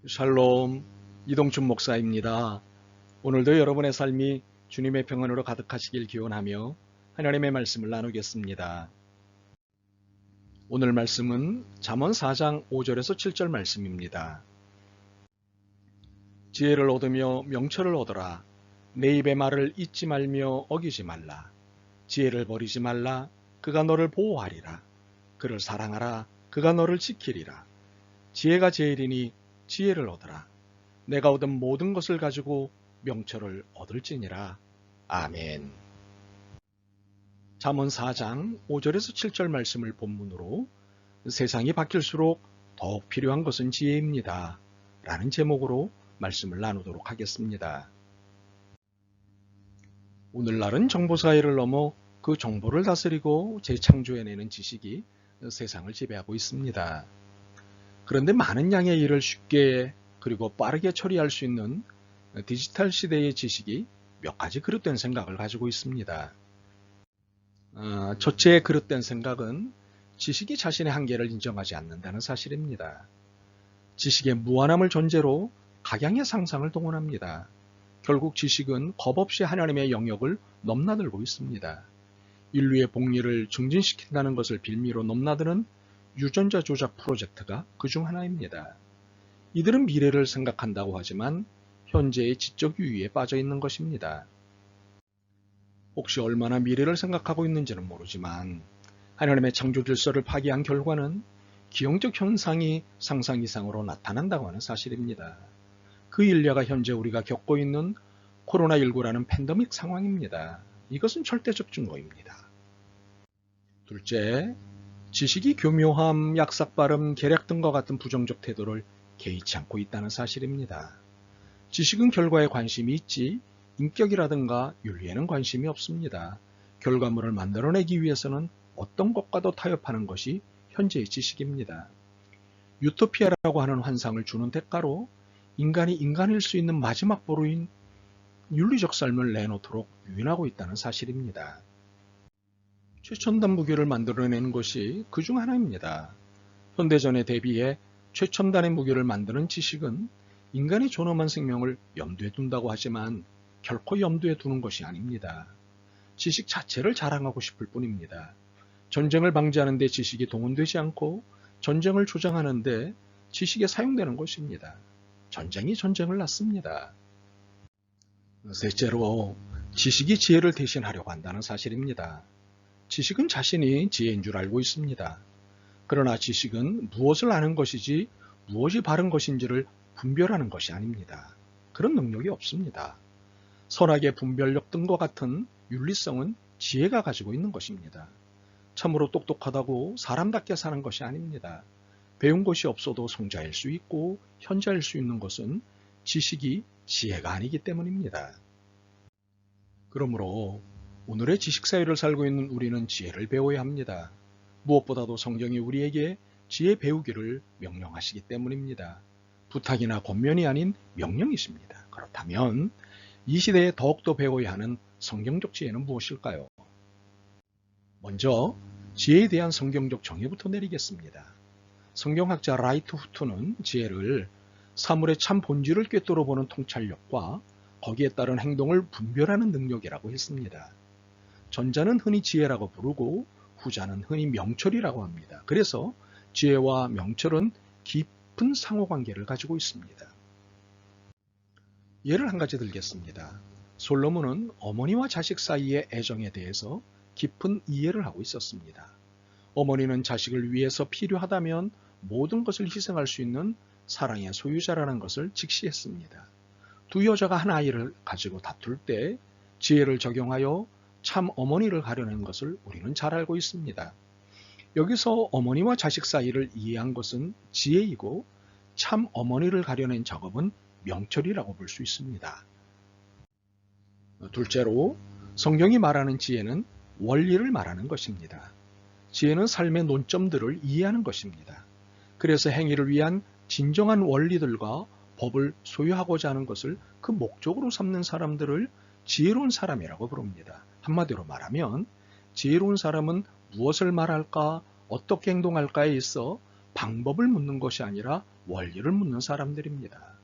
샬롬, 이동춘 목사입니다. 오늘도 여러분의 삶이 주님의 평안으로 가득하시길 기원하며 하나님의 말씀을 나누겠습니다. 오늘 말씀은 잠언 4장 5절에서 7절 말씀입니다. 지혜를 얻으며 명철을 얻어라. 내 입의 말을 잊지 말며 어기지 말라. 지혜를 버리지 말라. 그가 너를 보호하리라. 그를 사랑하라. 그가 너를 지키리라. 지혜가 제일이니 지혜를 얻어라. 내가 얻은 모든 것을 가지고 명철을 얻을지니라. 아멘. 잠언 4장 5절에서 7절 말씀을 본문으로 세상이 바뀔수록 더욱 필요한 것은 지혜입니다. 라는 제목으로 말씀을 나누도록 하겠습니다. 오늘날은 정보사회를 넘어 그 정보를 다스리고 재창조해내는 지식이 세상을 지배하고 있습니다. 그런데 많은 양의 일을 쉽게 그리고 빠르게 처리할 수 있는 디지털 시대의 지식이 몇 가지 그릇된 생각을 가지고 있습니다. 첫째 그릇된 생각은 지식이 자신의 한계를 인정하지 않는다는 사실입니다. 지식의 무한함을 전제로 각양의 상상을 동원합니다. 결국 지식은 겁없이 하나님의 영역을 넘나들고 있습니다. 인류의 복리를 증진시킨다는 것을 빌미로 넘나드는 유전자 조작 프로젝트가 그중 하나입니다. 이들은 미래를 생각한다고 하지만 현재의 지적 유의에 빠져 있는 것입니다. 혹시 얼마나 미래를 생각하고 있는지는 모르지만 하나님의 창조 질서를 파괴한 결과는 기형적 현상이 상상 이상으로 나타난다고 하는 사실입니다. 그 일례가 현재 우리가 겪고 있는 코로나19라는 팬데믹 상황입니다. 이것은 절대적 증거입니다. 둘째, 지식이 교묘함, 약삭빠름, 계략 등과 같은 부정적 태도를 개의치 않고 있다는 사실입니다. 지식은 결과에 관심이 있지 인격이라든가 윤리에는 관심이 없습니다. 결과물을 만들어내기 위해서는 어떤 것과도 타협하는 것이 현재의 지식입니다. 유토피아라고 하는 환상을 주는 대가로 인간이 인간일 수 있는 마지막 보루인 윤리적 삶을 내놓도록 유인하고 있다는 사실입니다. 최첨단 무기를 만들어내는 것이 그중 하나입니다. 현대전에 대비해 최첨단의 무기를 만드는 지식은 인간의 존엄한 생명을 염두에 둔다고 하지만 결코 염두에 두는 것이 아닙니다. 지식 자체를 자랑하고 싶을 뿐입니다. 전쟁을 방지하는 데 지식이 동원되지 않고 전쟁을 조장하는 데 지식이 사용되는 것입니다. 전쟁이 전쟁을 낳습니다. 셋째로 지식이 지혜를 대신하려고 한다는 사실입니다. 지식은 자신이 지혜인 줄 알고 있습니다. 그러나 지식은 무엇을 아는 것이지 무엇이 바른 것인지를 분별하는 것이 아닙니다. 그런 능력이 없습니다. 선악의 분별력 등과 같은 윤리성은 지혜가 가지고 있는 것입니다. 참으로 똑똑하다고 사람답게 사는 것이 아닙니다. 배운 것이 없어도 성자일 수 있고 현자일 수 있는 것은 지식이 지혜가 아니기 때문입니다. 그러므로 오늘의 지식사회를 살고 있는 우리는 지혜를 배워야 합니다. 무엇보다도 성경이 우리에게 지혜 배우기를 명령하시기 때문입니다. 부탁이나 권면이 아닌 명령이십니다. 그렇다면 이 시대에 더욱더 배워야 하는 성경적 지혜는 무엇일까요? 먼저 지혜에 대한 성경적 정의부터 내리겠습니다. 성경학자 라이트 후트는 지혜를 사물의 참 본질을 꿰뚫어 보는 통찰력과 거기에 따른 행동을 분별하는 능력이라고 했습니다. 전자는 흔히 지혜라고 부르고 후자는 흔히 명철이라고 합니다. 그래서 지혜와 명철은 깊은 상호관계를 가지고 있습니다. 예를 한 가지 들겠습니다. 솔로몬은 어머니와 자식 사이의 애정에 대해서 깊은 이해를 하고 있었습니다. 어머니는 자식을 위해서 필요하다면 모든 것을 희생할 수 있는 사랑의 소유자라는 것을 직시했습니다. 두 여자가 한 아이를 가지고 다툴 때 지혜를 적용하여 참 어머니를 가려낸 것을 우리는 잘 알고 있습니다. 여기서 어머니와 자식 사이를 이해한 것은 지혜이고 참 어머니를 가려낸 작업은 명철이라고 볼 수 있습니다. 둘째로 성경이 말하는 지혜는 원리를 말하는 것입니다. 지혜는 삶의 논점들을 이해하는 것입니다. 그래서 행위를 위한 진정한 원리들과 법을 소유하고자 하는 것을 그 목적으로 삼는 사람들을 지혜로운 사람이라고 부릅니다. 한마디로 말하면 지혜로운 사람은 무엇을 말할까, 어떻게 행동할까에 있어 방법을 묻는 것이 아니라 원리를 묻는 사람들입니다.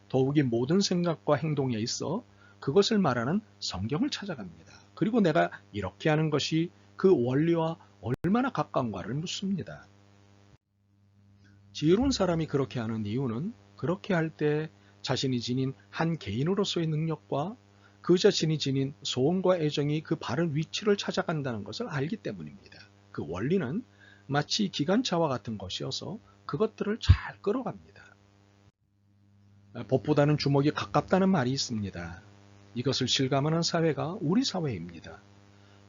더욱이 모든 생각과 행동에 있어 그것을 말하는 성경을 찾아갑니다. 그리고 내가 이렇게 하는 것이 그 원리와 얼마나 가까운가를 묻습니다. 지혜로운 사람이 그렇게 하는 이유는 그렇게 할 때 자신이 지닌 한 개인으로서의 능력과 그 자신이 지닌 소원과 애정이 그 바른 위치를 찾아간다는 것을 알기 때문입니다. 그 원리는 마치 기관차와 같은 것이어서 그것들을 잘 끌어갑니다. 법보다는 주먹이 가깝다는 말이 있습니다. 이것을 실감하는 사회가 우리 사회입니다.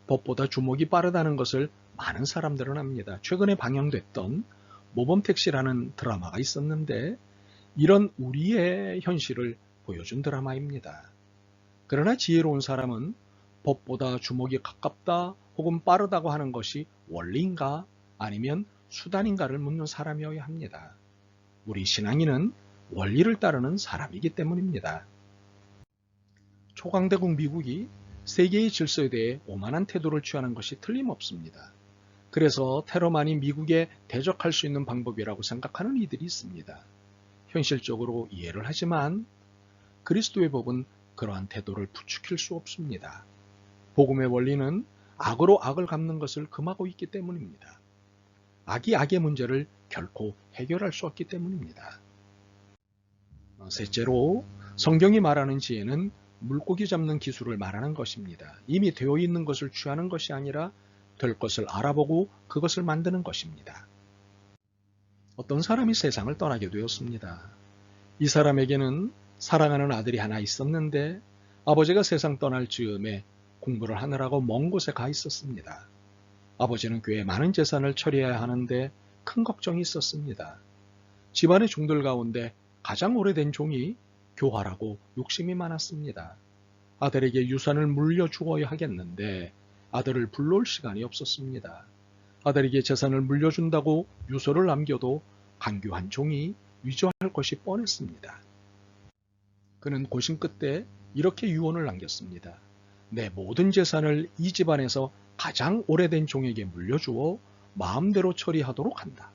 법보다 주먹이 빠르다는 것을 많은 사람들은 압니다. 최근에 방영됐던 모범택시라는 드라마가 있었는데 이런 우리의 현실을 보여준 드라마입니다. 그러나 지혜로운 사람은 법보다 주먹이 가깝다 혹은 빠르다고 하는 것이 원리인가 아니면 수단인가를 묻는 사람이어야 합니다. 우리 신앙인은 원리를 따르는 사람이기 때문입니다. 초강대국 미국이 세계의 질서에 대해 오만한 태도를 취하는 것이 틀림없습니다. 그래서 테러만이 미국에 대적할 수 있는 방법이라고 생각하는 이들이 있습니다. 현실적으로 이해를 하지만 그리스도의 법은 그러한 태도를 부추길 수 없습니다. 복음의 원리는 악으로 악을 갚는 것을 금하고 있기 때문입니다. 악이 악의 문제를 결코 해결할 수 없기 때문입니다. 셋째로 성경이 말하는 지혜는 물고기 잡는 기술을 말하는 것입니다. 이미 되어 있는 것을 취하는 것이 아니라 될 것을 알아보고 그것을 만드는 것입니다. 어떤 사람이 세상을 떠나게 되었습니다. 이 사람에게는 사랑하는 아들이 하나 있었는데 아버지가 세상 떠날 즈음에 공부를 하느라고 먼 곳에 가 있었습니다. 아버지는 꽤 많은 재산을 처리해야 하는데 큰 걱정이 있었습니다. 집안의 종들 가운데 가장 오래된 종이 교활하고 욕심이 많았습니다. 아들에게 유산을 물려주어야 하겠는데 아들을 불러올 시간이 없었습니다. 아들에게 재산을 물려준다고 유서를 남겨도 간교한 종이 위조할 것이 뻔했습니다. 그는 고심 끝에 이렇게 유언을 남겼습니다. 내 모든 재산을 이 집안에서 가장 오래된 종에게 물려주어 마음대로 처리하도록 한다.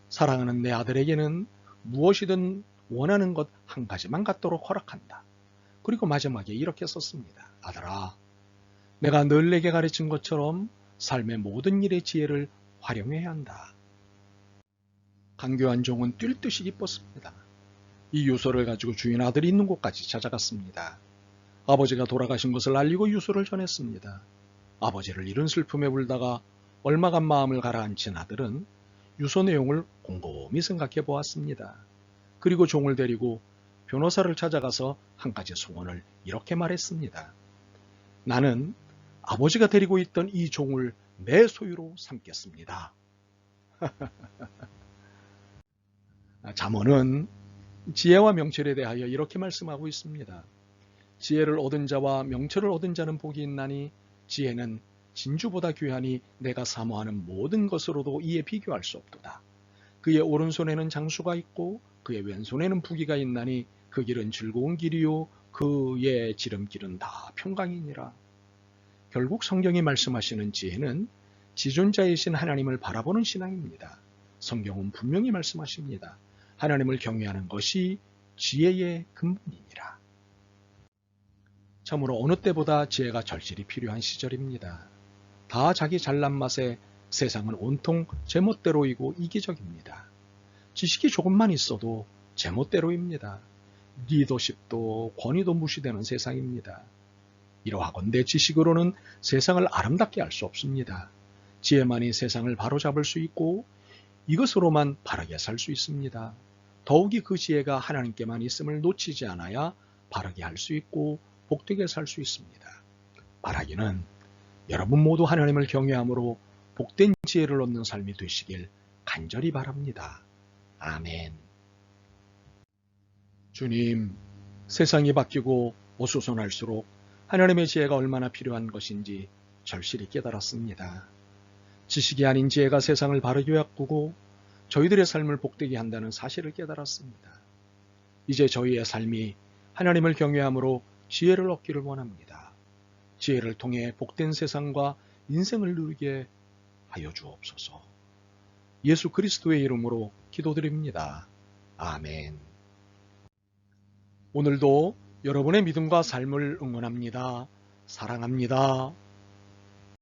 사랑하는 내 아들에게는 무엇이든 원하는 것 한 가지만 갖도록 허락한다. 그리고 마지막에 이렇게 썼습니다. 아들아, 내가 늘 내게 가르친 것처럼 삶의 모든 일의 지혜를 활용해야 한다. 간교한 종은 뛸 듯이 기뻤습니다. 이 유서를 가지고 주인 아들이 있는 곳까지 찾아갔습니다. 아버지가 돌아가신 것을 알리고 유서를 전했습니다. 아버지를 잃은 슬픔에 울다가 얼마간 마음을 가라앉힌 아들은 유서 내용을 곰곰이 생각해 보았습니다. 그리고 종을 데리고 변호사를 찾아가서 한 가지 소원을 이렇게 말했습니다. 나는 아버지가 데리고 있던 이 종을 내 소유로 삼겠습니다. 잠언은 지혜와 명철에 대하여 이렇게 말씀하고 있습니다. 지혜를 얻은 자와 명철을 얻은 자는 복이 있나니 지혜는 진주보다 귀하니 내가 사모하는 모든 것으로도 이에 비교할 수 없도다. 그의 오른손에는 장수가 있고 그의 왼손에는 부귀가 있나니 그 길은 즐거운 길이요 그의 지름길은 다 평강이니라. 결국 성경이 말씀하시는 지혜는 지존자이신 하나님을 바라보는 신앙입니다. 성경은 분명히 말씀하십니다. 하나님을 경외하는 것이 지혜의 근본이니라. 참으로 어느 때보다 지혜가 절실히 필요한 시절입니다. 다 자기 잘난 맛에 세상은 온통 제멋대로이고 이기적입니다. 지식이 조금만 있어도 제멋대로입니다. 리더십도 권위도 무시되는 세상입니다. 이러하건대 지식으로는 세상을 아름답게 할 수 없습니다. 지혜만이 세상을 바로잡을 수 있고 이것으로만 바르게 살 수 있습니다. 더욱이 그 지혜가 하나님께만 있음을 놓치지 않아야 바르게 할 수 있고 복되게 살 수 있습니다. 바라기는 여러분 모두 하나님을 경외함으로 복된 지혜를 얻는 삶이 되시길 간절히 바랍니다. 아멘. 주님, 세상이 바뀌고 어수선할수록 하나님의 지혜가 얼마나 필요한 것인지 절실히 깨달았습니다. 지식이 아닌 지혜가 세상을 바르게 바꾸고 저희들의 삶을 복되게 한다는 사실을 깨달았습니다. 이제 저희의 삶이 하나님을 경외함으로 지혜를 얻기를 원합니다. 지혜를 통해 복된 세상과 인생을 누리게 하여 주옵소서. 예수 그리스도의 이름으로 기도드립니다. 아멘. 오늘도 여러분의 믿음과 삶을 응원합니다. 사랑합니다.